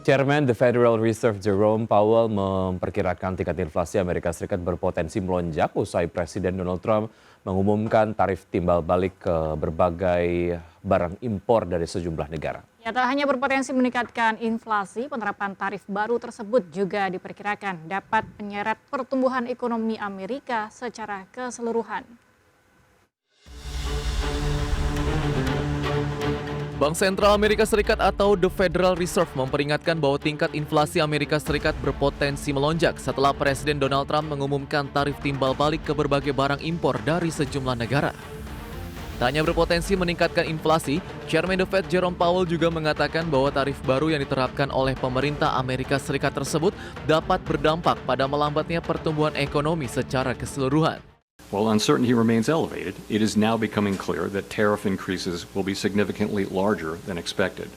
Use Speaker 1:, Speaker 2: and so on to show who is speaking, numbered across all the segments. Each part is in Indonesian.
Speaker 1: Chairman The Federal Reserve Jerome Powell memperkirakan tingkat inflasi Amerika Serikat berpotensi melonjak usai Presiden Donald Trump mengumumkan tarif timbal balik ke berbagai barang impor dari sejumlah negara.
Speaker 2: Ya, tak hanya berpotensi meningkatkan inflasi, penerapan tarif baru tersebut juga diperkirakan dapat menyeret pertumbuhan ekonomi Amerika secara keseluruhan.
Speaker 3: Bank Sentral Amerika Serikat atau The Federal Reserve memperingatkan bahwa tingkat inflasi Amerika Serikat berpotensi melonjak setelah Presiden Donald Trump mengumumkan tarif timbal balik ke berbagai barang impor dari sejumlah negara. Tak hanya berpotensi meningkatkan inflasi, Chairman The Fed Jerome Powell juga mengatakan bahwa tarif baru yang diterapkan oleh pemerintah Amerika Serikat tersebut dapat berdampak pada melambatnya pertumbuhan ekonomi secara keseluruhan.
Speaker 4: While uncertainty remains elevated, it is now becoming clear that tariff increases will be significantly larger than expected.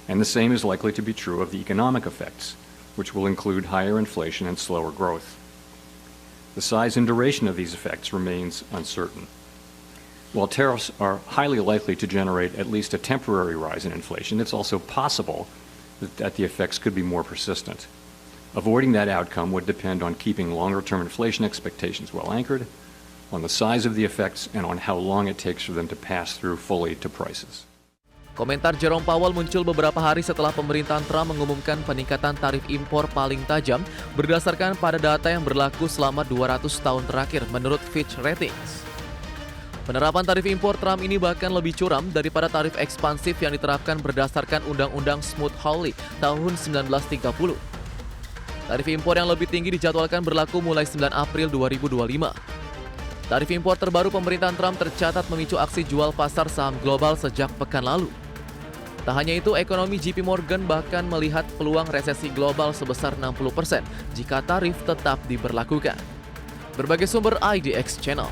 Speaker 4: And the same is likely to be true of the economic effects, which will include higher inflation and slower growth. The size and duration of these effects remains uncertain. While tariffs are highly likely to generate at least a temporary rise in inflation, it's also possible that the effects could be more persistent. Avoiding that outcome would depend on keeping longer-term inflation expectations well anchored, on the size of the effects, and on how long it takes for them to pass through fully to prices.
Speaker 3: Komentar Jerome Powell muncul beberapa hari setelah pemerintahan Trump mengumumkan peningkatan tarif impor paling tajam berdasarkan pada data yang berlaku selama 200 tahun terakhir menurut Fitch Ratings. Penerapan tarif impor Trump ini bahkan lebih curam daripada tarif ekspansif yang diterapkan berdasarkan Undang-Undang Smoot-Hawley tahun 1930. Tarif impor yang lebih tinggi dijadwalkan berlaku mulai 9 April 2025. Tarif impor terbaru pemerintahan Trump tercatat memicu aksi jual pasar saham global sejak pekan lalu. Tak hanya itu, ekonomi JP Morgan bahkan melihat peluang resesi global sebesar 60% jika tarif tetap diberlakukan. Berbagai sumber IDX Channel.